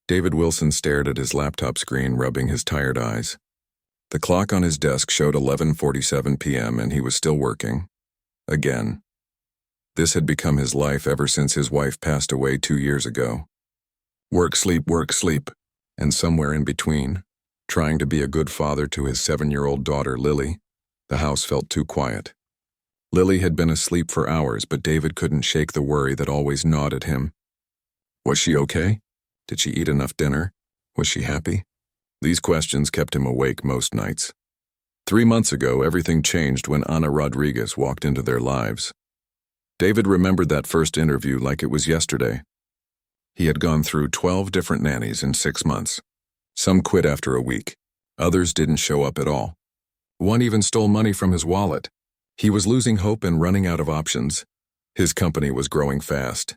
David Wilson stared at his laptop screen, rubbing his tired eyes. The clock on his desk showed 11:47 p.m. and he was still working. Again. This had become his life ever since his wife passed away 2 years ago. Work, sleep, and somewhere in between, trying to be a good father to his 7-year-old daughter, Lily. The house felt too quiet. Lily had been asleep for hours, but David couldn't shake the worry that always gnawed at him. Was she okay? Did she eat enough dinner? Was she happy? These questions kept him awake most nights. 3 months ago, everything changed when Ana Rodriguez walked into their lives. David remembered that first interview like it was yesterday. He had gone through 12 different nannies in 6 months. Some quit after a week. Others didn't show up at all. One even stole money from his wallet. He was losing hope and running out of options. His company was growing fast.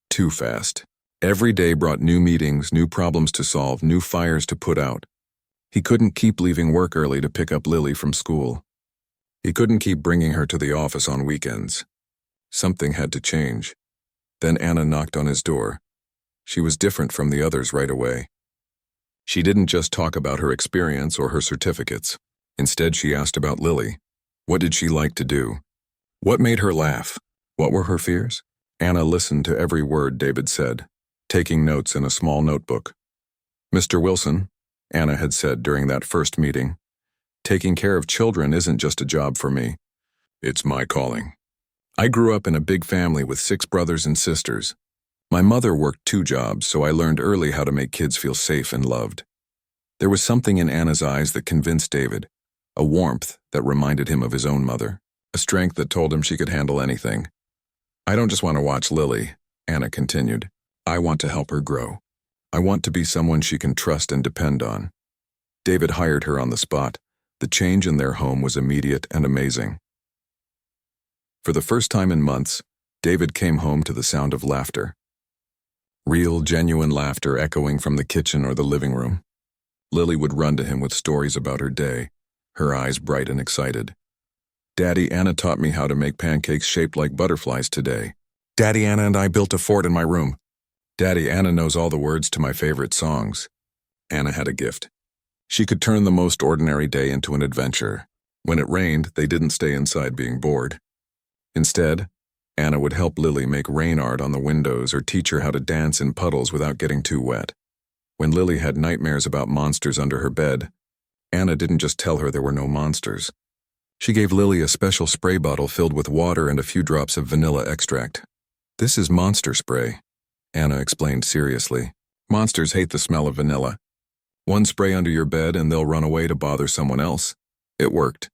Too fast. Every day brought new meetings, new problems to solve, new fires to put out. He couldn't keep leaving work early to pick up Lily from school. He couldn't keep bringing her to the office on weekends. Something had to change. Then Ana knocked on his door. She was different from the others right away. She didn't just talk about her experience or her certificates. Instead, she asked about Lily. What did she like to do? What made her laugh? What were her fears? Ana listened to every word David said, taking notes in a small notebook. Mr. Wilson, Ana had said during that first meeting, taking care of children isn't just a job for me. It's my calling. I grew up in a big family with 6 brothers and sisters. My mother worked 2 jobs, so I learned early how to make kids feel safe and loved. There was something in Ana's eyes that convinced David, a warmth that reminded him of his own mother, a strength that told him she could handle anything. I don't just want to watch Lily, Ana continued. I want to help her grow. I want to be someone she can trust and depend on. David hired her on the spot. The change in their home was immediate and amazing. For the first time in months, David came home to the sound of laughter. Real, genuine laughter echoing from the kitchen or the living room. Lily would run to him with stories about her day, her eyes bright and excited. Daddy, Ana taught me how to make pancakes shaped like butterflies today. Daddy, Ana and I built a fort in my room. Daddy, Ana knows all the words to my favorite songs. Ana had a gift. She could turn the most ordinary day into an adventure. When it rained, they didn't stay inside being bored. Instead, Ana would help Lily make rain art on the windows or teach her how to dance in puddles without getting too wet. When Lily had nightmares about monsters under her bed, Ana didn't just tell her there were no monsters. She gave Lily a special spray bottle filled with water and a few drops of vanilla extract. This is monster spray, Ana explained seriously. Monsters hate the smell of vanilla. One spray under your bed and they'll run away to bother someone else. It worked.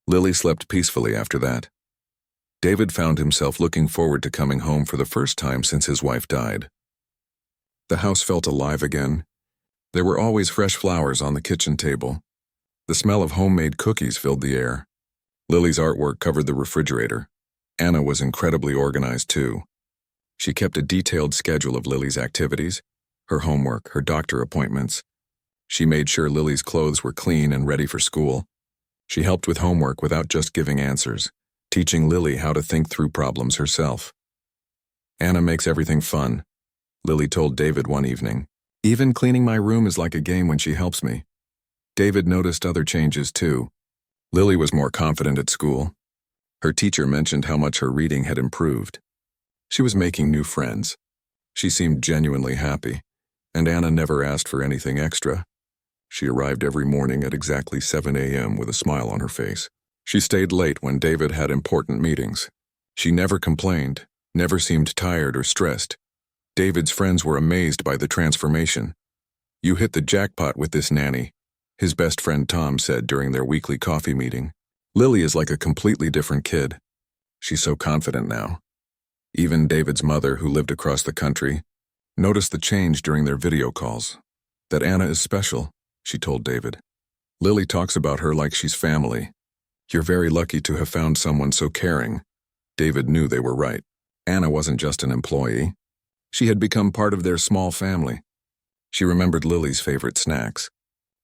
Lily slept peacefully after that. David found himself looking forward to coming home for the first time since his wife died. The house felt alive again. There were always fresh flowers on the kitchen table. The smell of homemade cookies filled the air. Lily's artwork covered the refrigerator. Ana was incredibly organized too. She kept a detailed schedule of Lily's activities, her homework, her doctor appointments. She made sure Lily's clothes were clean and ready for school. She helped with homework without just giving answers, teaching Lily how to think through problems herself. Ana makes everything fun, Lily told David one evening. Even cleaning my room is like a game when she helps me. David noticed other changes too. Lily was more confident at school. Her teacher mentioned how much her reading had improved. She was making new friends. She seemed genuinely happy, and Ana never asked for anything extra. She arrived every morning at exactly 7 a.m. with a smile on her face. She stayed late when David had important meetings. She never complained, never seemed tired or stressed. David's friends were amazed by the transformation. You hit the jackpot with this nanny, his best friend Tom said during their weekly coffee meeting. Lily is like a completely different kid. She's so confident now. Even David's mother, who lived across the country, noticed the change during their video calls. That Ana is special, she told David. Lily talks about her like she's family. You're very lucky to have found someone so caring. David knew they were right. Ana wasn't just an employee. She had become part of their small family. She remembered Lily's favorite snacks.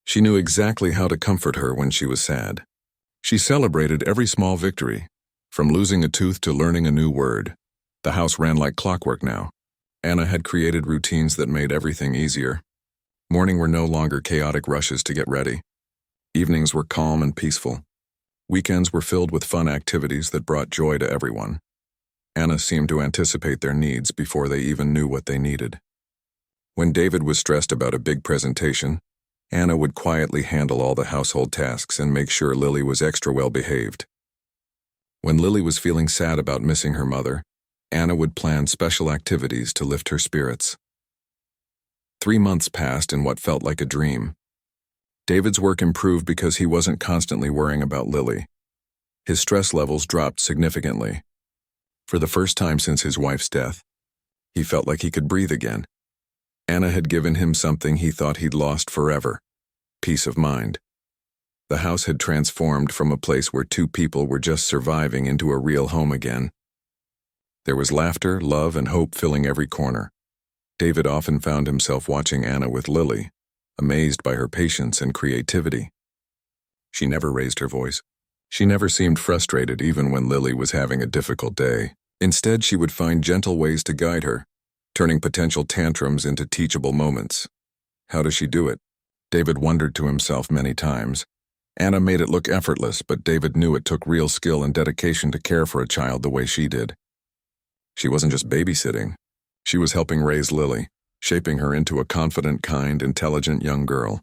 She knew exactly how to comfort her when she was sad. She celebrated every small victory, from losing a tooth to learning a new word. The house ran like clockwork now. Ana had created routines that made everything easier. Morning were no longer chaotic rushes to get ready. Evenings were calm and peaceful. Weekends were filled with fun activities that brought joy to everyone. Anna seemed to anticipate their needs before they even knew what they needed. When David was stressed about a big presentation, Anna would quietly handle all the household tasks and make sure Lily was extra well behaved. When Lily was feeling sad about missing her mother, Anna would plan special activities to lift her spirits. 3 months passed in what felt like a dream. David's work improved because he wasn't constantly worrying about Lily. His stress levels dropped significantly. For the first time since his wife's death, he felt like he could breathe again. Anna had given him something he thought he'd lost forever: peace of mind. The house had transformed from a place where two people were just surviving into a real home again. There was laughter, love, and hope filling every corner. David often found himself watching Anna with Lily, amazed by her patience and creativity. She never raised her voice. She never seemed frustrated even when Lily was having a difficult day. Instead, she would find gentle ways to guide her, turning potential tantrums into teachable moments. How does she do it? David wondered to himself many times. Anna made it look effortless, but David knew it took real skill and dedication to care for a child the way she did. She wasn't just babysitting. She was helping raise Lily, shaping her into a confident, kind, intelligent young girl.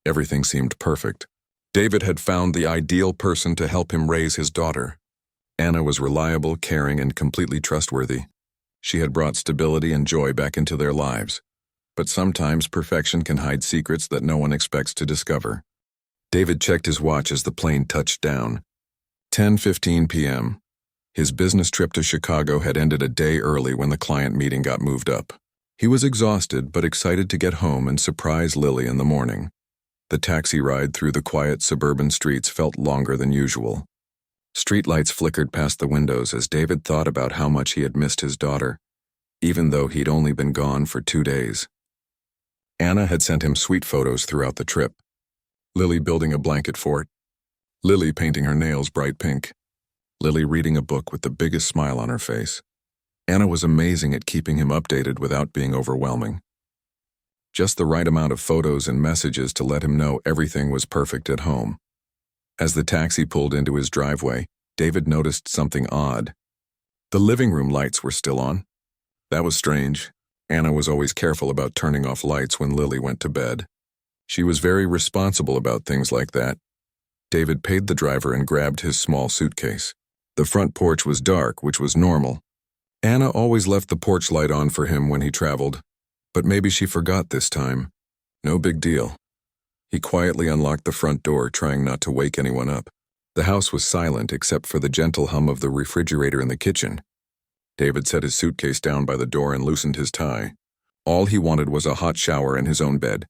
Everything seemed perfect. David had found the ideal person to help him raise his daughter. Anna was reliable, caring, and completely trustworthy. She had brought stability and joy back into their lives. But sometimes perfection can hide secrets that no one expects to discover. David checked his watch as the plane touched down. 10:15 p.m. His business trip to Chicago had ended a day early when the client meeting got moved up. He was exhausted but excited to get home and surprise Lily in the morning. The taxi ride through the quiet suburban streets felt longer than usual. Streetlights flickered past the windows as David thought about how much he had missed his daughter, even though he'd only been gone for 2 days. Anna had sent him sweet photos throughout the trip. Lily building a blanket fort. Lily painting her nails bright pink. Lily reading a book with the biggest smile on her face. Anna was amazing at keeping him updated without being overwhelming. Just the right amount of photos and messages to let him know everything was perfect at home. As the taxi pulled into his driveway, David noticed something odd. The living room lights were still on. That was strange. Anna was always careful about turning off lights when Lily went to bed. She was very responsible about things like that. David paid the driver and grabbed his small suitcase. The front porch was dark, which was normal. Anna always left the porch light on for him when he traveled, but maybe she forgot this time. No big deal. He quietly unlocked the front door, trying not to wake anyone up. The house was silent except for the gentle hum of the refrigerator in the kitchen. David set his suitcase down by the door and loosened his tie. All he wanted was a hot shower and his own bed.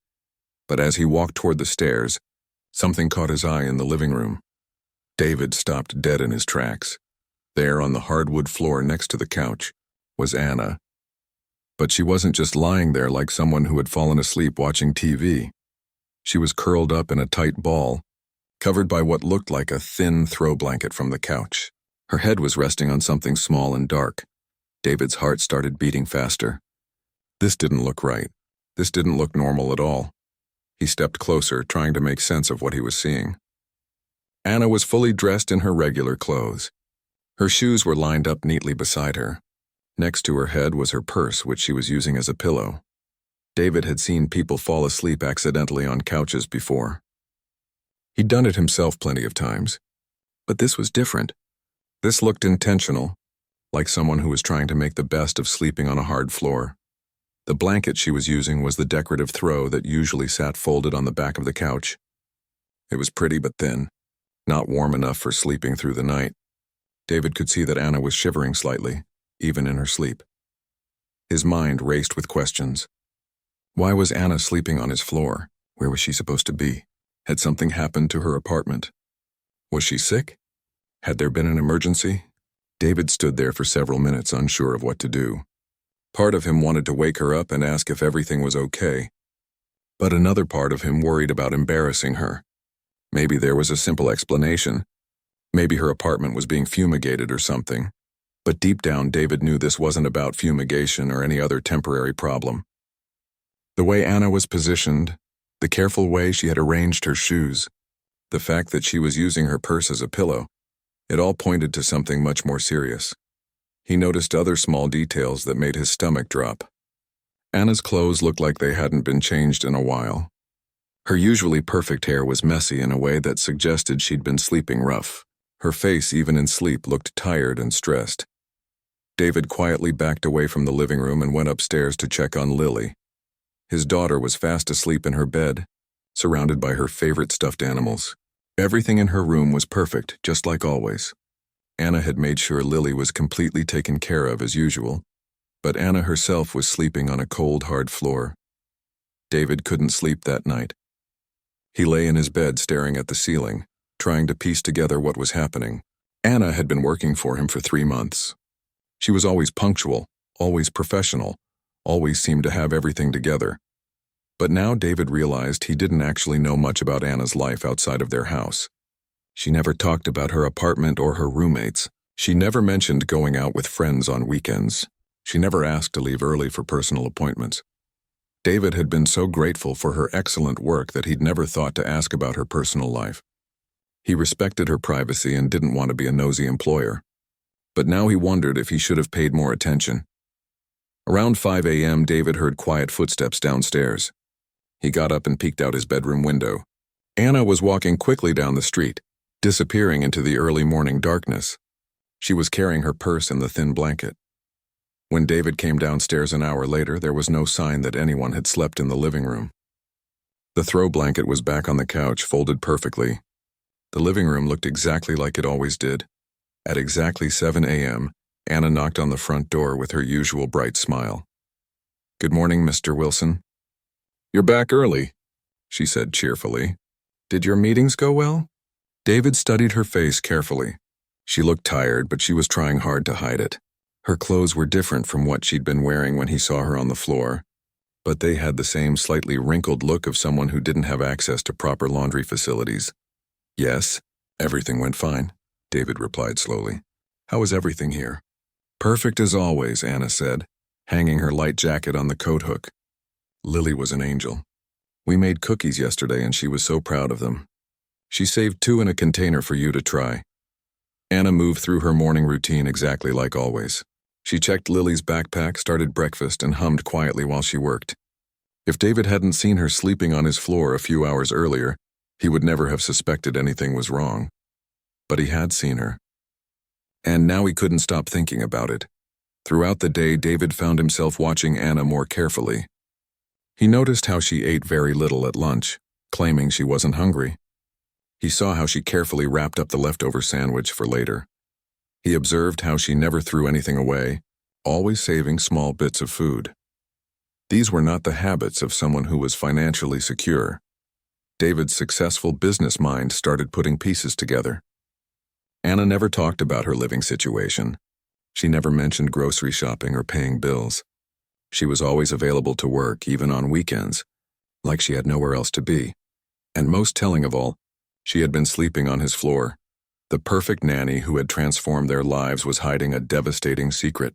But as he walked toward the stairs, something caught his eye in the living room. David stopped dead in his tracks. There, on the hardwood floor next to the couch, was Anna. But she wasn't just lying there like someone who had fallen asleep watching TV. She was curled up in a tight ball, covered by what looked like a thin throw blanket from the couch. Her head was resting on something small and dark. David's heart started beating faster. This didn't look right. This didn't look normal at all. He stepped closer, trying to make sense of what he was seeing. Anna was fully dressed in her regular clothes. Her shoes were lined up neatly beside her. Next to her head was her purse, which she was using as a pillow. David had seen people fall asleep accidentally on couches before. He'd done it himself plenty of times. But this was different. This looked intentional, like someone who was trying to make the best of sleeping on a hard floor. The blanket she was using was the decorative throw that usually sat folded on the back of the couch. It was pretty but thin, not warm enough for sleeping through the night. David could see that Anna was shivering slightly, even in her sleep. His mind raced with questions. Why was Anna sleeping on his floor? Where was she supposed to be? Had something happened to her apartment? Was she sick? Had there been an emergency? David stood there for several minutes, unsure of what to do. Part of him wanted to wake her up and ask if everything was okay. But another part of him worried about embarrassing her. Maybe there was a simple explanation. Maybe her apartment was being fumigated or something. But deep down, David knew this wasn't about fumigation or any other temporary problem. The way Anna was positioned, the careful way she had arranged her shoes, the fact that she was using her purse as a pillow, it all pointed to something much more serious. He noticed other small details that made his stomach drop. Anna's clothes looked like they hadn't been changed in a while. Her usually perfect hair was messy in a way that suggested she'd been sleeping rough. Her face, even in sleep, looked tired and stressed. David quietly backed away from the living room and went upstairs to check on Lily. His daughter was fast asleep in her bed, surrounded by her favorite stuffed animals. Everything in her room was perfect, just like always. Anna had made sure Lily was completely taken care of as usual, but Anna herself was sleeping on a cold, hard floor. David couldn't sleep that night. He lay in his bed staring at the ceiling, trying to piece together what was happening. Anna had been working for him for 3 months. She was always punctual, always professional, always seemed to have everything together. But now David realized he didn't actually know much about Anna's life outside of their house. She never talked about her apartment or her roommates. She never mentioned going out with friends on weekends. She never asked to leave early for personal appointments. David had been so grateful for her excellent work that he'd never thought to ask about her personal life. He respected her privacy and didn't want to be a nosy employer. But now he wondered if he should have paid more attention. Around 5 a.m., David heard quiet footsteps downstairs. He got up and peeked out his bedroom window. Anna was walking quickly down the street, disappearing into the early morning darkness. She was carrying her purse and the thin blanket. When David came downstairs an hour later, there was no sign that anyone had slept in the living room. The throw blanket was back on the couch, folded perfectly. The living room looked exactly like it always did. At exactly 7 a.m., Anna knocked on the front door with her usual bright smile. "Good morning, Mr. Wilson." "You're back early," she said cheerfully. "Did your meetings go well?" David studied her face carefully. She looked tired, but she was trying hard to hide it. Her clothes were different from what she'd been wearing when he saw her on the floor, but they had the same slightly wrinkled look of someone who didn't have access to proper laundry facilities. "Yes, everything went fine," David replied slowly. "How is everything here?" "Perfect as always," Anna said, hanging her light jacket on the coat hook. "Lily was an angel. We made cookies yesterday and she was so proud of them. She saved 2 in a container for you to try." Anna moved through her morning routine exactly like always. She checked Lily's backpack, started breakfast, and hummed quietly while she worked. If David hadn't seen her sleeping on his floor a few hours earlier, he would never have suspected anything was wrong. But he had seen her. And now he couldn't stop thinking about it. Throughout the day, David found himself watching Anna more carefully. He noticed how she ate very little at lunch, claiming she wasn't hungry. He saw how she carefully wrapped up the leftover sandwich for later. He observed how she never threw anything away, always saving small bits of food. These were not the habits of someone who was financially secure. David's successful business mind started putting pieces together. Anna never talked about her living situation. She never mentioned grocery shopping or paying bills. She was always available to work, even on weekends, like she had nowhere else to be. And most telling of all, she had been sleeping on his floor. The perfect nanny who had transformed their lives was hiding a devastating secret.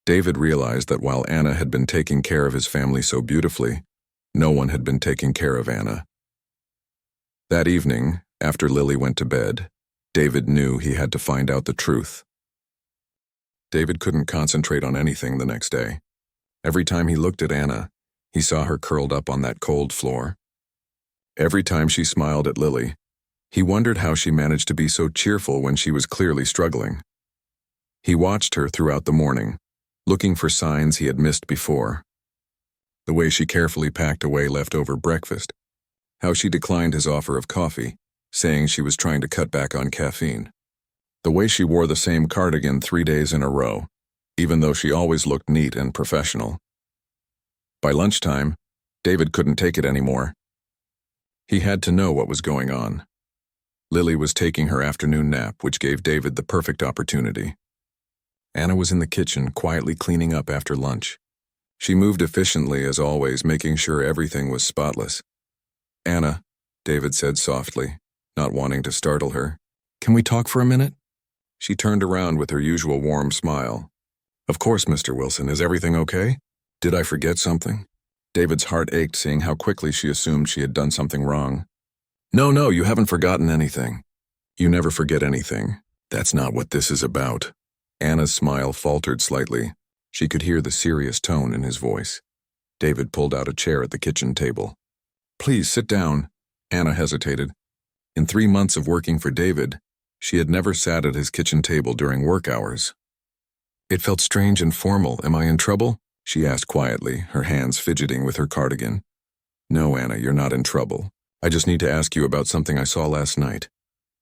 David realized that while Anna had been taking care of his family so beautifully, no one had been taking care of Anna. That evening, after Lily went to bed, David knew he had to find out the truth. David couldn't concentrate on anything the next day. Every time he looked at Anna, he saw her curled up on that cold floor. Every time she smiled at Lily, he wondered how she managed to be so cheerful when she was clearly struggling. He watched her throughout the morning, looking for signs he had missed before. The way she carefully packed away leftover breakfast, how she declined his offer of coffee, saying she was trying to cut back on caffeine. The way she wore the same cardigan 3 days in a row, even though she always looked neat and professional. By lunchtime, David couldn't take it anymore. He had to know what was going on. Lily was taking her afternoon nap, which gave David the perfect opportunity. Anna was in the kitchen, quietly cleaning up after lunch. She moved efficiently as always, making sure everything was spotless. "Anna," David said softly, not wanting to startle her, "can we talk for a minute?" She turned around with her usual warm smile. "Of course, Mr. Wilson. Is everything okay? Did I forget something?" David's heart ached seeing how quickly she assumed she had done something wrong. No, you haven't forgotten anything. You never forget anything. That's not what this is about. Anna's smile faltered slightly. She could hear the serious tone in his voice. David pulled out a chair at the kitchen table. Please, sit down. Anna hesitated. In 3 months of working for David, she had never sat at his kitchen table during work hours. It felt strange and formal. Am I in trouble? She asked quietly, her hands fidgeting with her cardigan. No, Anna, you're not in trouble. I just need to ask you about something I saw last night.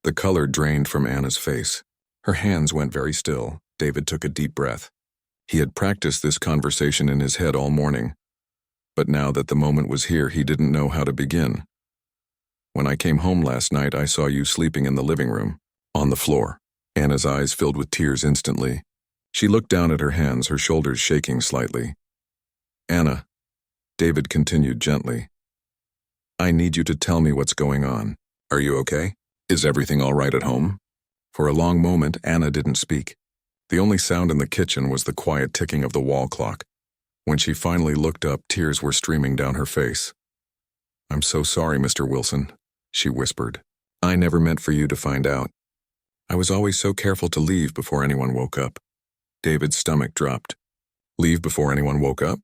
The color drained from Anna's face. Her hands went very still. David took a deep breath. He had practiced this conversation in his head all morning. But now that the moment was here, he didn't know how to begin. When I came home last night, I saw you sleeping in the living room, on the floor. Anna's eyes filled with tears instantly. She looked down at her hands, her shoulders shaking slightly. Anna, David continued gently. I need you to tell me what's going on. Are you okay? Is everything all right at home? For a long moment, Anna didn't speak. The only sound in the kitchen was the quiet ticking of the wall clock. When she finally looked up, tears were streaming down her face. I'm so sorry, Mr. Wilson, she whispered. I never meant for you to find out. I was always so careful to leave before anyone woke up. David's stomach dropped. Leave before anyone woke up?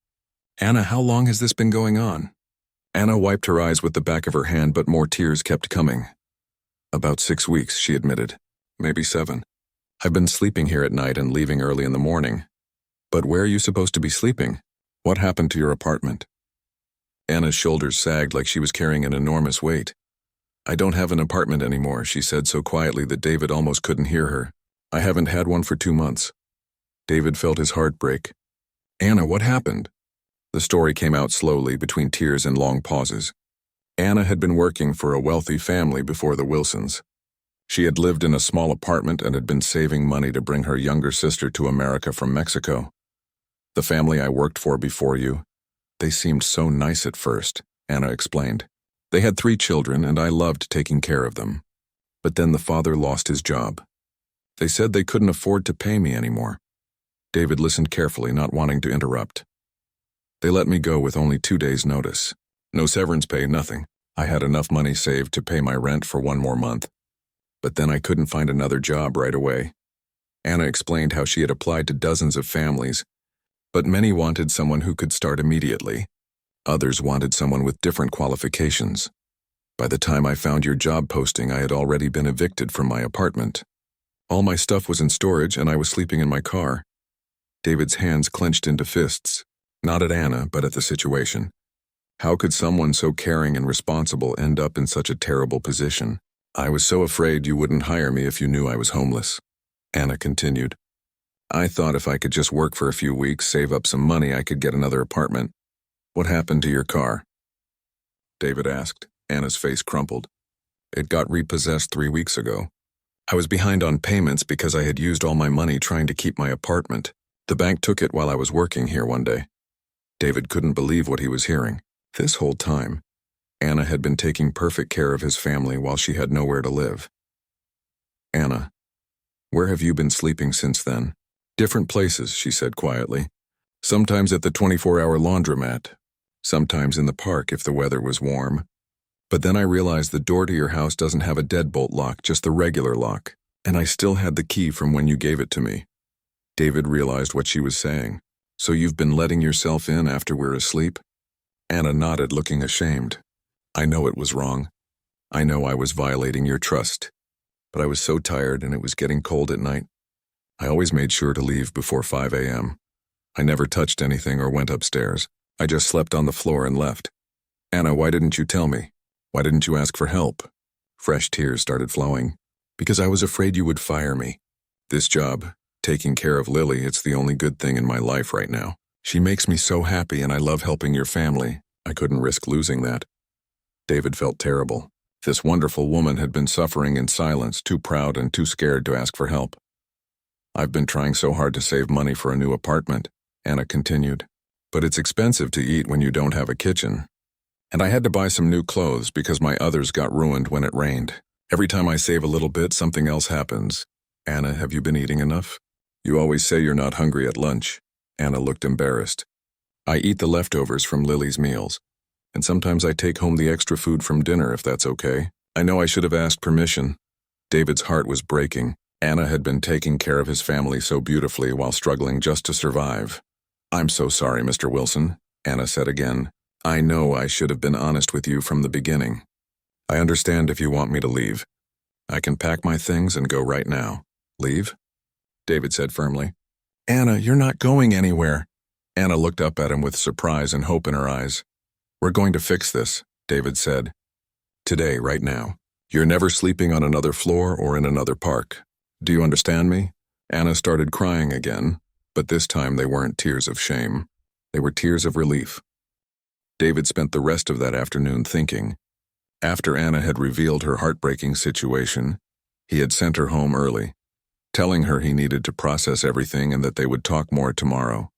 Anna, how long has this been going on? Anna wiped her eyes with the back of her hand, but more tears kept coming. About 6 weeks, she admitted. Maybe 7. I've been sleeping here at night and leaving early in the morning. But where are you supposed to be sleeping? What happened to your apartment? Anna's shoulders sagged like she was carrying an enormous weight. I don't have an apartment anymore, she said so quietly that David almost couldn't hear her. I haven't had one for 2 months. David felt his heart break. Anna, what happened? The story came out slowly between tears and long pauses. Anna had been working for a wealthy family before the Wilsons. She had lived in a small apartment and had been saving money to bring her younger sister to America from Mexico. The family I worked for before you, they seemed so nice at first, Anna explained. They had 3 children and I loved taking care of them. But then the father lost his job. They said they couldn't afford to pay me anymore. David listened carefully, not wanting to interrupt. They let me go with only 2 days' notice. No severance pay, nothing. I had enough money saved to pay my rent for 1 more month. But then I couldn't find another job right away. Anna explained how she had applied to dozens of families, but many wanted someone who could start immediately. Others wanted someone with different qualifications. By the time I found your job posting, I had already been evicted from my apartment. All my stuff was in storage and I was sleeping in my car. David's hands clenched into fists. Not at Anna, but at the situation. How could someone so caring and responsible end up in such a terrible position? I was so afraid you wouldn't hire me if you knew I was homeless. Anna continued. I thought if I could just work for a few weeks, save up some money, I could get another apartment. What happened to your car? David asked. Anna's face crumpled. It got repossessed 3 weeks ago. I was behind on payments because I had used all my money trying to keep my apartment. The bank took it while I was working here one day. David couldn't believe what he was hearing. This whole time, Anna had been taking perfect care of his family while she had nowhere to live. Anna, where have you been sleeping since then? Different places, she said quietly. Sometimes at the 24-hour laundromat, sometimes in the park if the weather was warm. But then I realized the door to your house doesn't have a deadbolt lock, just the regular lock, and I still had the key from when you gave it to me. David realized what she was saying. So you've been letting yourself in after we're asleep? Anna nodded, looking ashamed. I know it was wrong. I know I was violating your trust. But I was so tired and it was getting cold at night. I always made sure to leave before 5 a.m. I never touched anything or went upstairs. I just slept on the floor and left. Anna, why didn't you tell me? Why didn't you ask for help? Fresh tears started flowing. Because I was afraid you would fire me. This job, taking care of Lily, it's the only good thing in my life right now. She makes me so happy and I love helping your family. I couldn't risk losing that. David felt terrible. This wonderful woman had been suffering in silence, too proud and too scared to ask for help. I've been trying so hard to save money for a new apartment, Anna continued. But it's expensive to eat when you don't have a kitchen. And I had to buy some new clothes because my others got ruined when it rained. Every time I save a little bit, something else happens. Anna, have you been eating enough? You always say you're not hungry at lunch. Anna looked embarrassed. I eat the leftovers from Lily's meals, and sometimes I take home the extra food from dinner if that's okay. I know I should have asked permission. David's heart was breaking. Anna had been taking care of his family so beautifully while struggling just to survive. I'm so sorry, Mr. Wilson, Anna said again. I know I should have been honest with you from the beginning. I understand if you want me to leave. I can pack my things and go right now. Leave? David said firmly. Anna, you're not going anywhere. Anna looked up at him with surprise and hope in her eyes. We're going to fix this, David said. Today, right now. You're never sleeping on another floor or in another park. Do you understand me? Anna started crying again, but this time they weren't tears of shame. They were tears of relief. David spent the rest of that afternoon thinking. After Anna had revealed her heartbreaking situation, he had sent her home early, telling her he needed to process everything and that they would talk more tomorrow.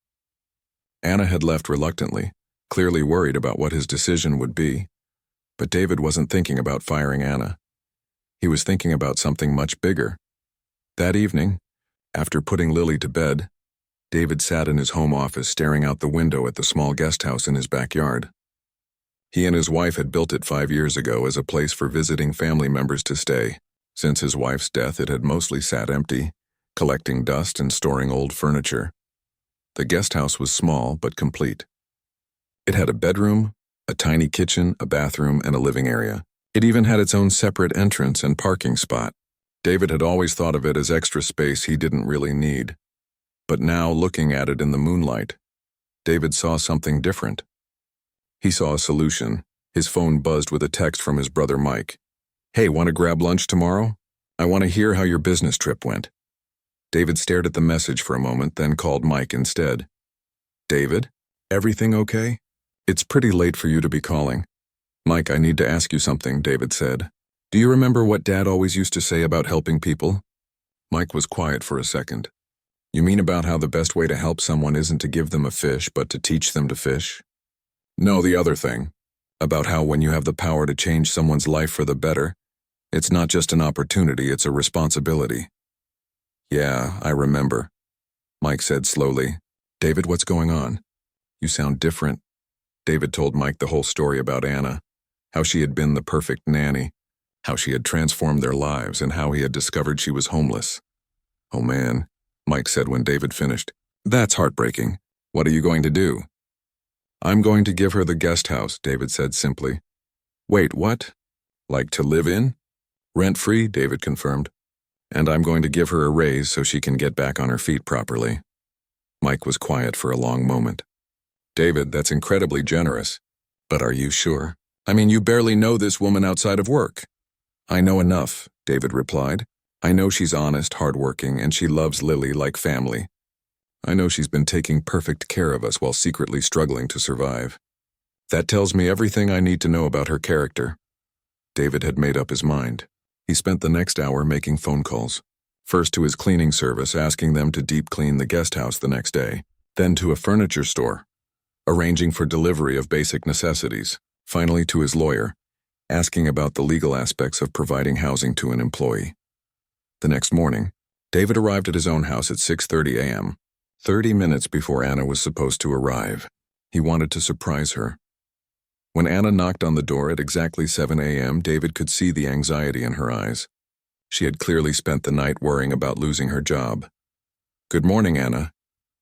Anna had left reluctantly, clearly worried about what his decision would be, but David wasn't thinking about firing Anna. He was thinking about something much bigger. That evening, after putting Lily to bed, David sat in his home office staring out the window at the small guest house in his backyard. He and his wife had built it 5 years ago as a place for visiting family members to stay. Since his wife's death, it had mostly sat empty, collecting dust and storing old furniture. The guest house was small but complete. It had a bedroom, a tiny kitchen, a bathroom, and a living area. It even had its own separate entrance and parking spot. David had always thought of it as extra space he didn't really need. But now, looking at it in the moonlight, David saw something different. He saw a solution. His phone buzzed with a text from his brother Mike. Hey, want to grab lunch tomorrow? I want to hear how your business trip went. David stared at the message for a moment, then called Mike instead. David, everything okay? It's pretty late for you to be calling. Mike, I need to ask you something, David said. Do you remember what Dad always used to say about helping people? Mike was quiet for a second. You mean about how the best way to help someone isn't to give them a fish, but to teach them to fish? No, the other thing. About how when you have the power to change someone's life for the better, it's not just an opportunity, it's a responsibility. Yeah, I remember. Mike said slowly. David, what's going on? You sound different. David told Mike the whole story about Anna, how she had been the perfect nanny, how she had transformed their lives, and how he had discovered she was homeless. Oh man, Mike said when David finished. That's heartbreaking. What are you going to do? I'm going to give her the guest house, David said simply. Wait, what? Like to live in? Rent-free, David confirmed. And I'm going to give her a raise so she can get back on her feet properly. Mike was quiet for a long moment. David, that's incredibly generous. But are you sure? I mean, you barely know this woman outside of work. I know enough, David replied. I know she's honest, hardworking, and she loves Lily like family. I know she's been taking perfect care of us while secretly struggling to survive. That tells me everything I need to know about her character. David had made up his mind. He spent the next hour making phone calls. First to his cleaning service, asking them to deep clean the guest house the next day. Then to a furniture store, arranging for delivery of basic necessities. Finally to his lawyer, asking about the legal aspects of providing housing to an employee. The next morning, David arrived at his own house at 6:30 a.m., 30 minutes before Anna was supposed to arrive. He wanted to surprise her. When Anna knocked on the door at exactly 7 a.m., David could see the anxiety in her eyes. She had clearly spent the night worrying about losing her job. Good morning, Anna,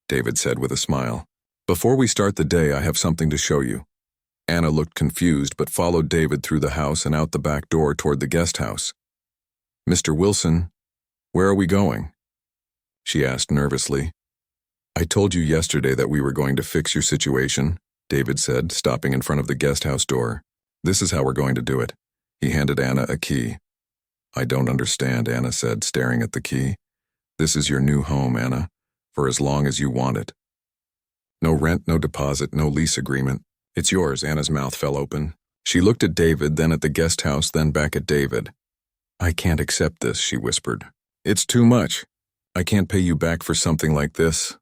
David said with a smile. Before we start the day, I have something to show you. Anna looked confused but followed David through the house and out the back door toward the guest house. Mr. Wilson, where are we going? She asked nervously. I told you yesterday that we were going to fix your situation, David said, stopping in front of the guest house door. This is how we're going to do it. He handed Anna a key. I don't understand, Anna said, staring at the key. This is your new home, Anna, for as long as you want it. No rent, no deposit, no lease agreement. It's yours, Anna's mouth fell open. She looked at David, then at the guest house, then back at David. I can't accept this, she whispered. It's too much. I can't pay you back for something like this.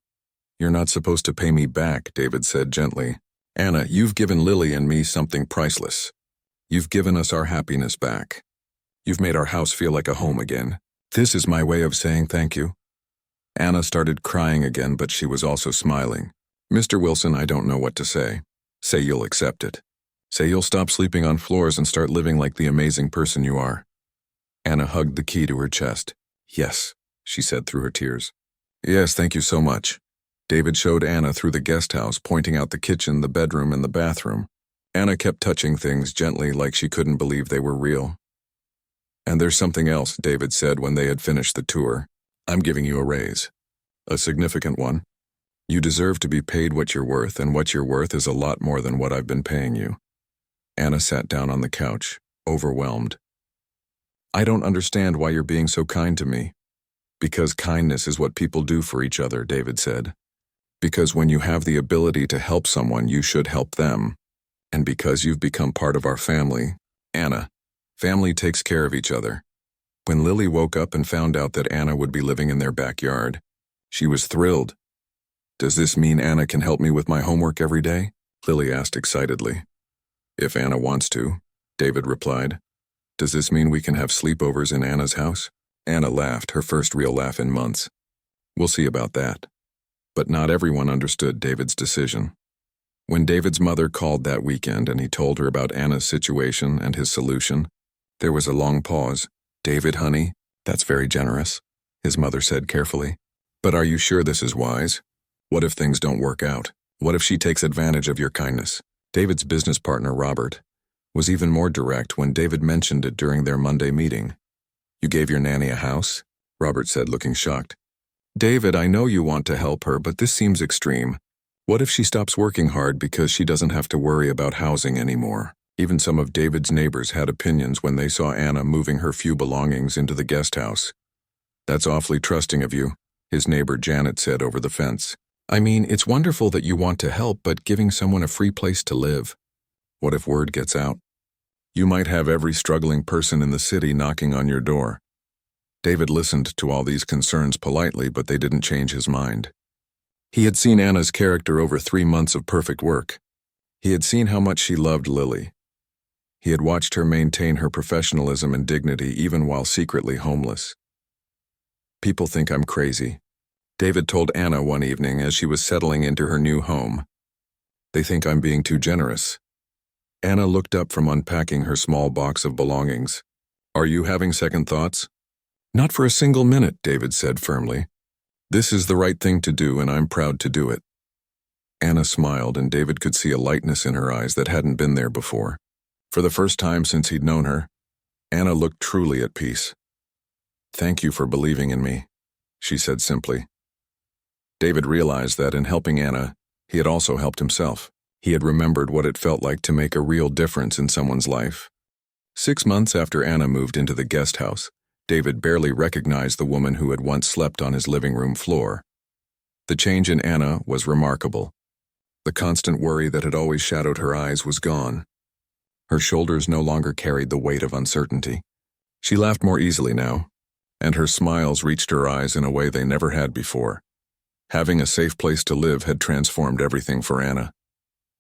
You're not supposed to pay me back, David said gently. Anna, you've given Lily and me something priceless. You've given us our happiness back. You've made our house feel like a home again. This is my way of saying thank you. Anna started crying again, but she was also smiling. Mr. Wilson, I don't know what to say. Say you'll accept it. Say you'll stop sleeping on floors and start living like the amazing person you are. Anna hugged the key to her chest. Yes, she said through her tears. Yes, thank you so much. David showed Anna through the guest house, pointing out the kitchen, the bedroom, and the bathroom. Anna kept touching things gently like she couldn't believe they were real. And there's something else, David said when they had finished the tour. I'm giving you a raise. A significant one. You deserve to be paid what you're worth, and what you're worth is a lot more than what I've been paying you. Anna sat down on the couch, overwhelmed. I don't understand why you're being so kind to me. Because kindness is what people do for each other, David said. Because when you have the ability to help someone, you should help them. And because you've become part of our family, Anna, family takes care of each other. When Lily woke up and found out that Anna would be living in their backyard, she was thrilled. Does this mean Anna can help me with my homework every day? Lily asked excitedly. If Anna wants to, David replied. Does this mean we can have sleepovers in Anna's house? Anna laughed, her first real laugh in months. We'll see about that. But not everyone understood David's decision. When David's mother called that weekend and he told her about Anna's situation and his solution, there was a long pause. David, honey, that's very generous, his mother said carefully. But are you sure this is wise? What if things don't work out? What if she takes advantage of your kindness? David's business partner, Robert, was even more direct when David mentioned it during their Monday meeting. You gave your nanny a house? Robert said, looking shocked. David, I know you want to help her, but this seems extreme. What if she stops working hard because she doesn't have to worry about housing anymore? Even some of David's neighbors had opinions when they saw Anna moving her few belongings into the guest house. That's awfully trusting of you, his neighbor Janet said over the fence. I mean, it's wonderful that you want to help, but giving someone a free place to live. What if word gets out? You might have every struggling person in the city knocking on your door. David listened to all these concerns politely, but they didn't change his mind. He had seen Anna's character over 3 months of perfect work. He had seen how much she loved Lily. He had watched her maintain her professionalism and dignity even while secretly homeless. People think I'm crazy, David told Anna one evening as she was settling into her new home. They think I'm being too generous. Anna looked up from unpacking her small box of belongings. Are you having second thoughts? Not for a single minute, David said firmly. This is the right thing to do, and I'm proud to do it. Anna smiled, and David could see a lightness in her eyes that hadn't been there before. For the first time since he'd known her, Anna looked truly at peace. Thank you for believing in me, she said simply. David realized that in helping Anna, he had also helped himself. He had remembered what it felt like to make a real difference in someone's life. 6 months after Anna moved into the guest house, David barely recognized the woman who had once slept on his living room floor. The change in Anna was remarkable. The constant worry that had always shadowed her eyes was gone. Her shoulders no longer carried the weight of uncertainty. She laughed more easily now, and her smiles reached her eyes in a way they never had before. Having a safe place to live had transformed everything for Anna.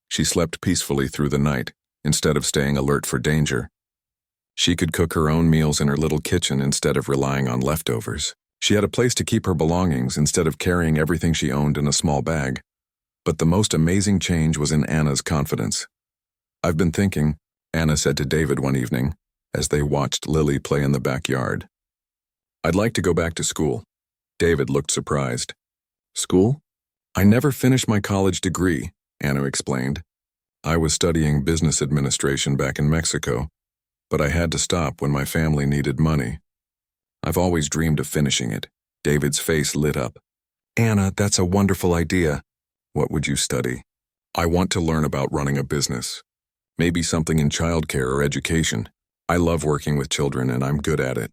She slept peacefully through the night, instead of staying alert for danger. She could cook her own meals in her little kitchen instead of relying on leftovers. She had a place to keep her belongings instead of carrying everything she owned in a small bag. But the most amazing change was in Anna's confidence. I've been thinking, Anna said to David one evening, as they watched Lily play in the backyard. I'd like to go back to school. David looked surprised. School? I never finished my college degree, Anna explained. I was studying business administration back in Mexico, but I had to stop when my family needed money. I've always dreamed of finishing it. David's face lit up. Anna, that's a wonderful idea. What would you study? I want to learn about running a business. Maybe something in childcare or education. I love working with children and I'm good at it.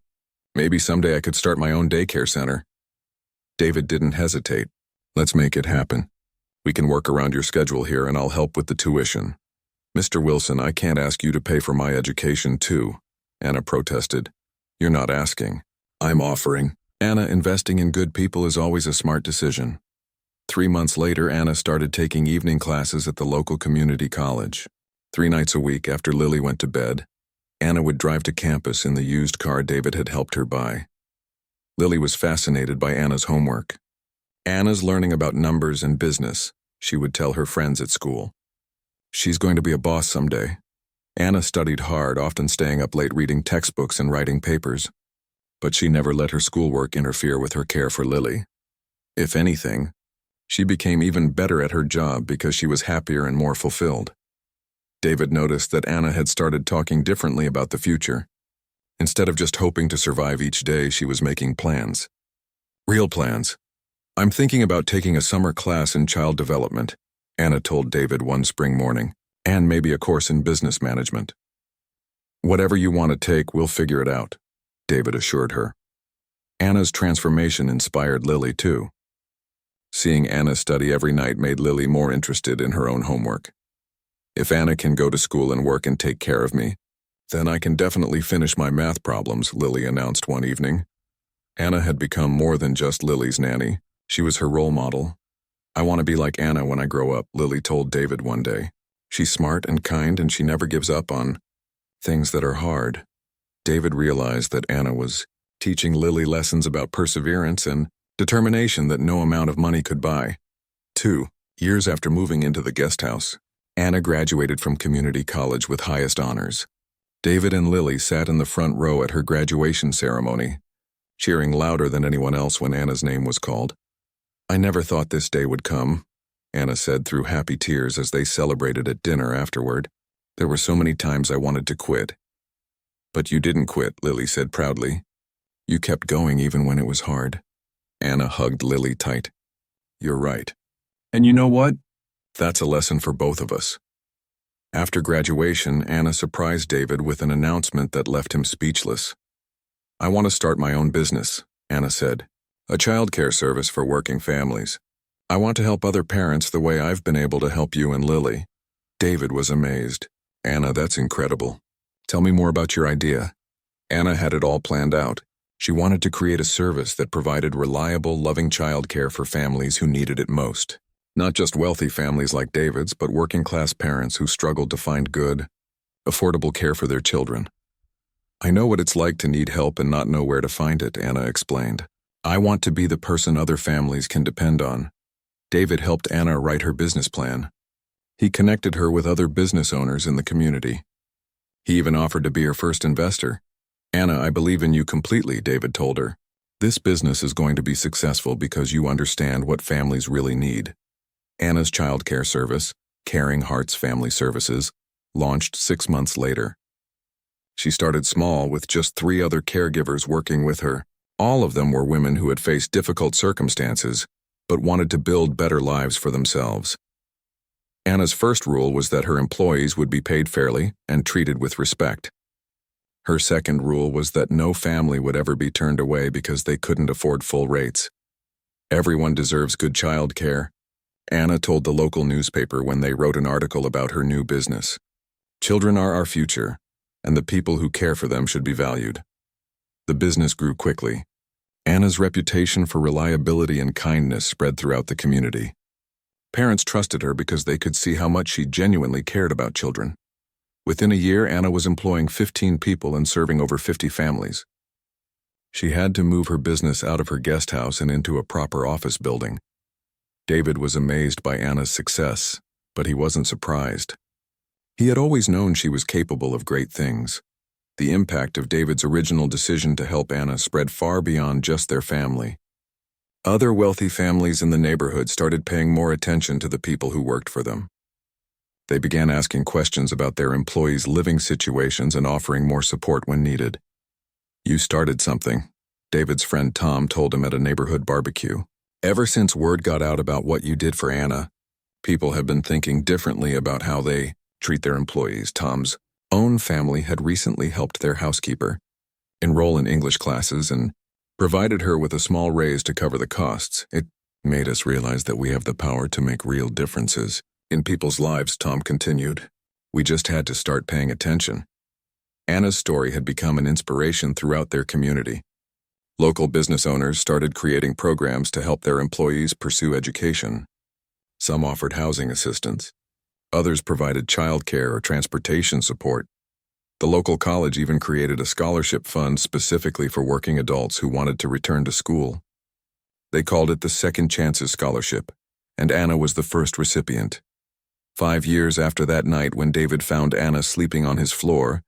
Maybe someday I could start my own daycare center. David didn't hesitate. Let's make it happen. We can work around your schedule here and I'll help with the tuition. Mr. Wilson, I can't ask you to pay for my education too, Anna protested. You're not asking. I'm offering. Anna, investing in good people is always a smart decision. 3 months later, Anna started taking evening classes at the local community college. 3 nights a week after Lily went to bed, Anna would drive to campus in the used car David had helped her buy. Lily was fascinated by Anna's homework. Anna's learning about numbers and business, she would tell her friends at school. She's going to be a boss someday. Anna studied hard, often staying up late reading textbooks and writing papers. But she never let her schoolwork interfere with her care for Lily. If anything, she became even better at her job because she was happier and more fulfilled. David noticed that Anna had started talking differently about the future. Instead of just hoping to survive each day, she was making plans. Real plans. "I'm thinking about taking a summer class in child development," Anna told David one spring morning, "and maybe a course in business management." "Whatever you want to take, we'll figure it out," David assured her. Anna's transformation inspired Lily too. Seeing Anna study every night made Lily more interested in her own homework. "If Anna can go to school and work and take care of me, then I can definitely finish my math problems," Lily announced one evening. Anna had become more than just Lily's nanny. She was her role model. "I want to be like Anna when I grow up," Lily told David one day. "She's smart and kind, and she never gives up on things that are hard." David realized that Anna was teaching Lily lessons about perseverance and determination that no amount of money could buy. 2 years after moving into the guest house, Anna graduated from community college with highest honors. David and Lily sat in the front row at her graduation ceremony, cheering louder than anyone else when Anna's name was called. "I never thought this day would come," Anna said through happy tears as they celebrated at dinner afterward. "There were so many times I wanted to quit." "But you didn't quit," Lily said proudly. "You kept going even when it was hard." Anna hugged Lily tight. "You're right. And you know what? That's a lesson for both of us." After graduation, Anna surprised David with an announcement that left him speechless. "I want to start my own business," Anna said. "A childcare service for working families. I want to help other parents the way I've been able to help you and Lily." David was amazed. "Anna, that's incredible. Tell me more about your idea." Anna had it all planned out. She wanted to create a service that provided reliable, loving childcare for families who needed it most. Not just wealthy families like David's, but working-class parents who struggled to find good, affordable care for their children. "I know what it's like to need help and not know where to find it," Anna explained. "I want to be the person other families can depend on." David helped Anna write her business plan. He connected her with other business owners in the community. He even offered to be her first investor. "Anna, I believe in you completely," David told her. "This business is going to be successful because you understand what families really need." Anna's childcare service, Caring Hearts Family Services, launched 6 months later. She started small with just 3 other caregivers working with her. All of them were women who had faced difficult circumstances, but wanted to build better lives for themselves. Anna's first rule was that her employees would be paid fairly and treated with respect. Her second rule was that no family would ever be turned away because they couldn't afford full rates. "Everyone deserves good child care," Anna told the local newspaper when they wrote an article about her new business. "Children are our future, and the people who care for them should be valued." The business grew quickly. Anna's reputation for reliability and kindness spread throughout the community. Parents trusted her because they could see how much she genuinely cared about children. Within a year, Anna was employing 15 people and serving over 50 families. She had to move her business out of her guest house and into a proper office building. David was amazed by Anna's success, but he wasn't surprised. He had always known she was capable of great things. The impact of David's original decision to help Anna spread far beyond just their family. Other wealthy families in the neighborhood started paying more attention to the people who worked for them. They began asking questions about their employees' living situations and offering more support when needed. "You started something," David's friend Tom told him at a neighborhood barbecue. "Ever since word got out about what you did for Anna, people have been thinking differently about how they treat their employees." Tom's own family had recently helped their housekeeper enroll in English classes and provided her with a small raise to cover the costs. "It made us realize that we have the power to make real differences in people's lives," Tom continued. "We just had to start paying attention." Anna's story had become an inspiration throughout their community. Local business owners started creating programs to help their employees pursue education. Some offered housing assistance. Others provided childcare or transportation support. The local college even created a scholarship fund specifically for working adults who wanted to return to school. They called it the Second Chances Scholarship, and Anna was the first recipient. 5 years after that night when David found Anna sleeping on his floor,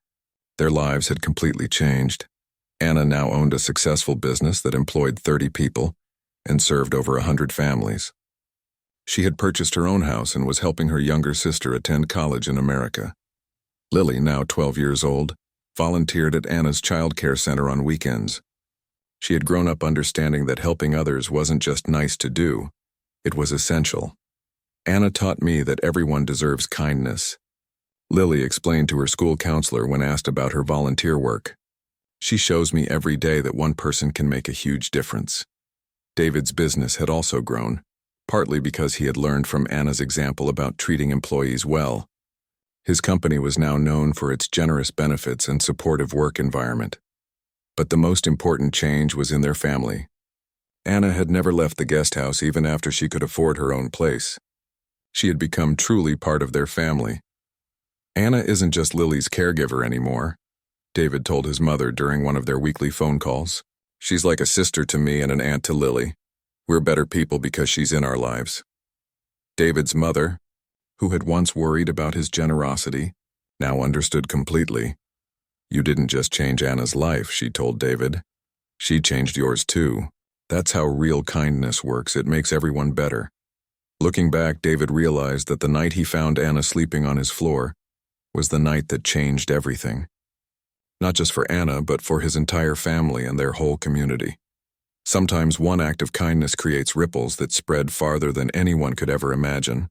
their lives had completely changed. Anna now owned a successful business that employed 30 people and served over 100 families. She had purchased her own house and was helping her younger sister attend college in America. Lily, now 12 years old, volunteered at Anna's child care center on weekends. She had grown up understanding that helping others wasn't just nice to do, it was essential. Anna taught me that everyone deserves kindness. Lily explained to her school counselor when asked about her volunteer work. She shows me every day that one person can make a huge difference. David's business had also grown, partly because he had learned from Anna's example about treating employees well. His company was now known for its generous benefits and supportive work environment. But the most important change was in their family. Anna had never left the guest house even after she could afford her own place. She had become truly part of their family. Anna isn't just Lily's caregiver anymore, David told his mother during one of their weekly phone calls. She's like a sister to me and an aunt to Lily. We're better people because she's in our lives. David's mother, who had once worried about his generosity, now understood completely. You didn't just change Anna's life, she told David. She changed yours too. That's how real kindness works. It makes everyone better. Looking back, David realized that the night he found Anna sleeping on his floor was the night that changed everything. Not just for Anna, but for his entire family and their whole community. Sometimes one act of kindness creates ripples that spread farther than anyone could ever imagine.